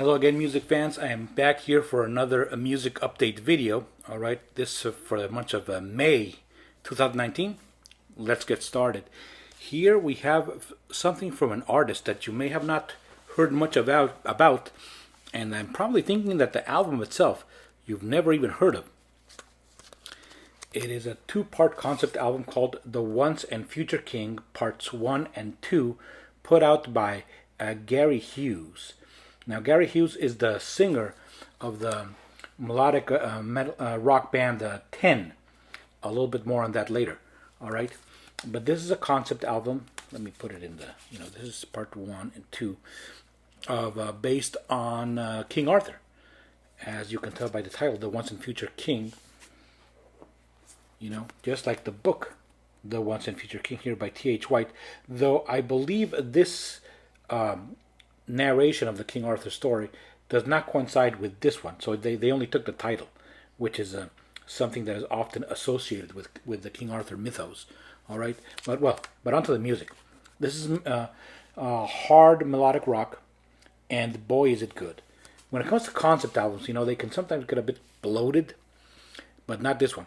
Hello again, music fans. I am back here for another music update video. All right, this for the month of May 2019. Let's get started. Here we have something from an artist that you may have not heard much about, and I'm probably thinking that the album itself you've never even heard of. It is a two-part concept album called The Once and Future King Parts 1 and 2, put out by Gary Hughes. Now, Gary Hughes is the singer of the melodic metal, rock band 10. A little bit more on that later. All right, but this is a concept album. Let me put it in this is part 1 and 2 of based on King Arthur, as you can tell by the title, The Once and Future King. Just like the book, The Once and Future King, here by T.H. White. Though I believe this narration of the King Arthur story does not coincide with this one. So they only took the title, which is something that is often associated with the King Arthur mythos. All right, but onto the music. This is hard melodic rock, and boy is it good. When it comes to concept albums, they can sometimes get a bit bloated, but not this one.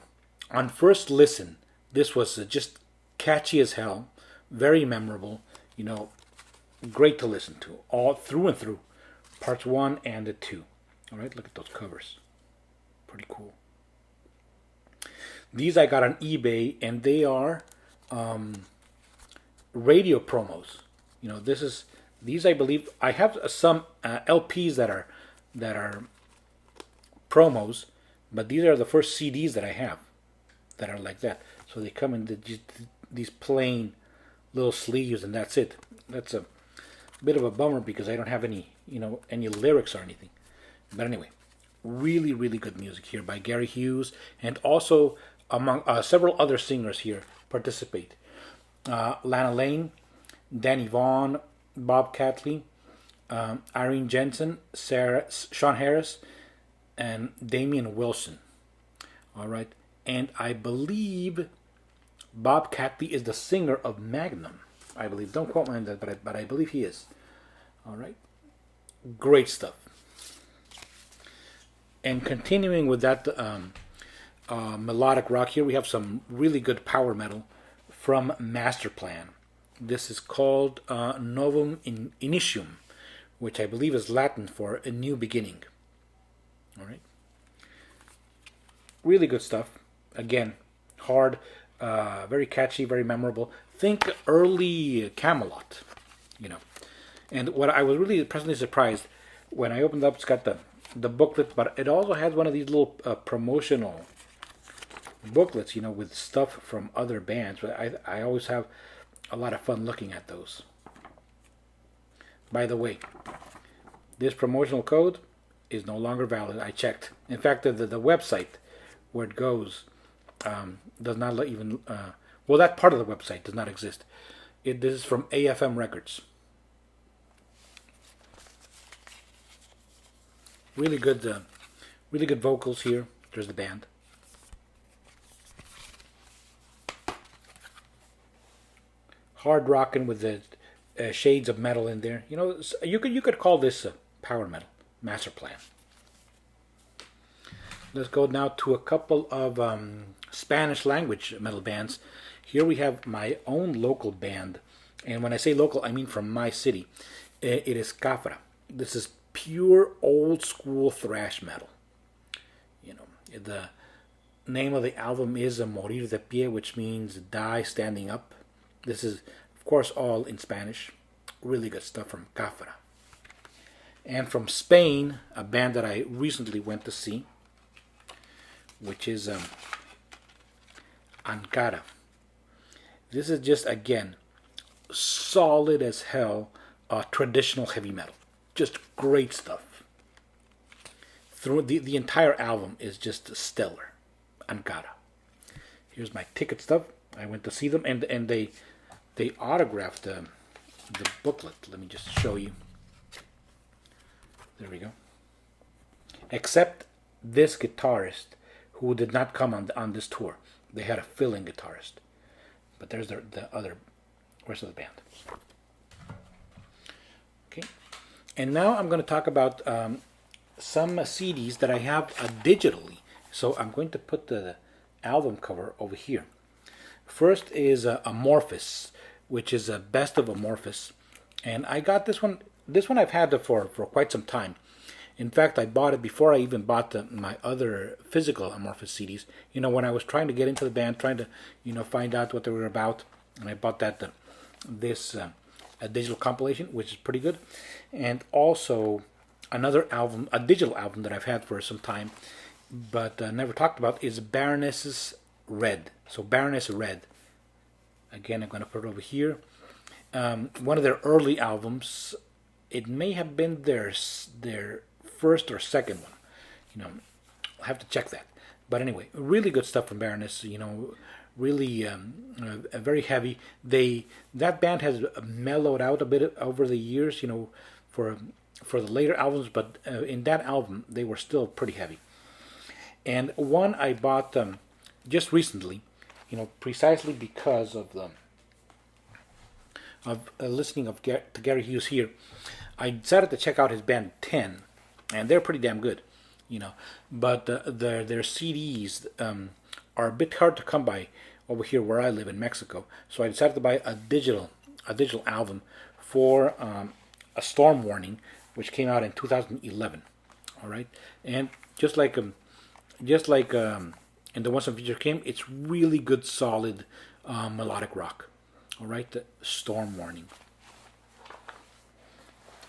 On first listen, this was just catchy as hell, very memorable, great to listen to, all through and through, parts 1 and 2. All right, look at those covers, pretty cool. These I got on eBay, and they are radio promos. These I believe I have some LPs that are promos, but these are the first CDs that I have that are like that. So they come in these plain little sleeves, and that's it. That's a bit of a bummer because I don't have any lyrics or anything. But anyway, really, really good music here by Gary Hughes, and also among several other singers here participate. Lana Lane, Danny Vaughan, Bob Catley, Irene Jensen, Sean Harris, and Damian Wilson. All right. And I believe Bob Catley is the singer of Magnum. I believe. Don't quote me on that, but I believe he is. All right. Great stuff. And continuing with that melodic rock, here we have some really good power metal from Masterplan. This is called Novum Initium, which I believe is Latin for a new beginning. All right. Really good stuff. Again, hard, very catchy, very memorable. Think early Camelot, And what I was really pleasantly surprised when I opened up, it's got the booklet, but it also has one of these little promotional booklets, with stuff from other bands. But I always have a lot of fun looking at those. By the way, this promotional code is no longer valid. I checked. In fact, the website where it goes does not even that part of the website does not exist. This is from AFM Records. Really good vocals here. There's the band. Hard rocking with the shades of metal in there. You could call this power metal. Masterplan. Let's go now to a couple of Spanish language metal bands. Here we have my own local band, and when I say local, I mean from my city. It is Khafra. This is pure old school thrash metal. The name of the album is Morir de Pie, which means die standing up. This is, of course, all in Spanish. Really good stuff from Khafra. And from Spain, a band that I recently went to see, which is Ankhara. This is just, again, solid as hell traditional heavy metal. Just great stuff. Through the entire album is just stellar. Ankhara. Here's my ticket stuff. I went to see them, and they autographed the booklet. Let me just show you. There we go. Except this guitarist, who did not come on this tour. They had a fill-in guitarist. But there's the other rest of the band. Okay. And now I'm going to talk about some CDs that I have digitally. So I'm going to put the album cover over here. First is Amorphis, which is a best of Amorphis. And I got this one. This one I've had for quite some time. In fact, I bought it before I even bought my other physical Amorphis CDs. You know, when I was trying to get into the band, trying to, find out what they were about. And I bought that this a digital compilation, which is pretty good. And also another album, a digital album that I've had for some time, but never talked about, is Baroness's Red. So Baroness Red. Again, I'm going to put it over here. One of their early albums. It may have been their first or second one. I'll have to check that. But anyway, really good stuff from Baroness. Really very heavy. That band has mellowed out a bit over the years. For the later albums, but in that album they were still pretty heavy. And one I bought just recently, precisely because of listening to Gary Hughes here. I decided to check out his band 10, and they're pretty damn good, But their CDs are a bit hard to come by over here where I live in Mexico. So I decided to buy a digital album for A Storm Warning, which came out in 2011. All right, and just like in the ones on Future Came, it's really good, solid melodic rock. All right, the Storm Warning.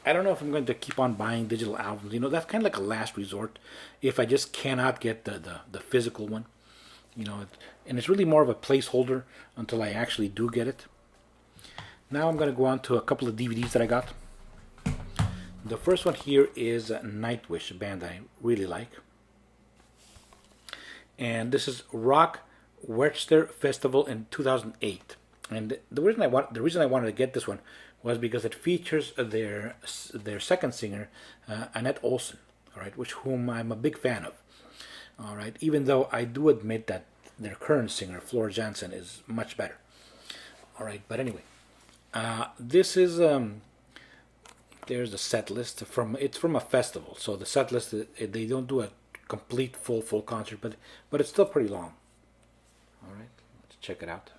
I don't know if I'm going to keep on buying digital albums. That's kind of like a last resort if I just cannot get the physical one. And it's really more of a placeholder until I actually do get it. Now I'm going to go on to a couple of DVDs that I got. The first one here is Nightwish, a band I really like. And this is Rock Werchter Festival in 2008. And the reason I wanted to get this one was because it features their second singer, Annette Olsen, all right, whom I'm a big fan of. All right, even though I do admit that their current singer, Floor Jansen, is much better. All right, but anyway, this is there's the set list it's from a festival, so the set list, they don't do a complete full concert, but it's still pretty long. All right, let's check it out.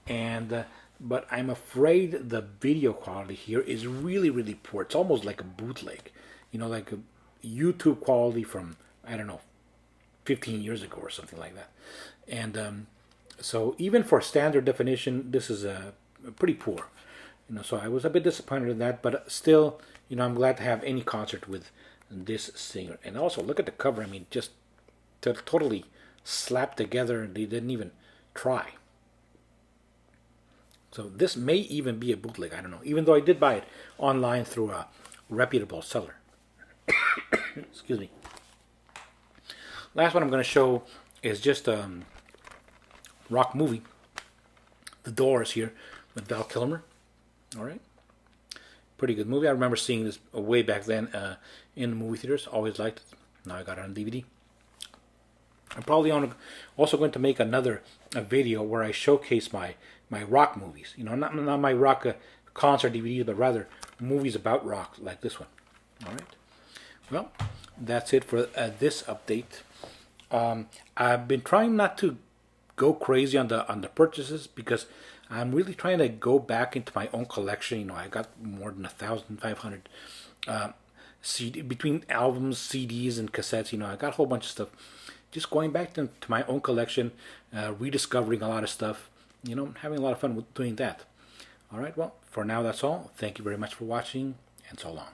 And but I'm afraid the video quality here is really, really poor. It's almost like a bootleg, like a YouTube quality from, I don't know, 15 years ago or something like that. And so even for standard definition, this is pretty poor. So I was a bit disappointed in that, but still, I'm glad to have any concert with this singer. And also, look at the cover. I mean, just totally slapped together. They didn't even try. So this may even be a bootleg. I don't know. Even though I did buy it online through a reputable seller. Excuse me. Last one I'm going to show is just a rock movie. The Doors here with Val Kilmer. All right. Pretty good movie. I remember seeing this way back then in the movie theaters. Always liked it. Now I got it on DVD. I'm probably also going to make another video where I showcase my rock movies. Not my rock concert DVDs, but rather movies about rock like this one. All right. Well, that's it for this update. I've been trying not to go crazy on the purchases because I'm really trying to go back into my own collection. I got more than 1,500 CD between albums, CDs, and cassettes. I got a whole bunch of stuff. Just going back to my own collection, rediscovering a lot of stuff. Having a lot of fun with doing that. All right. Well, for now, that's all. Thank you very much for watching, and so long.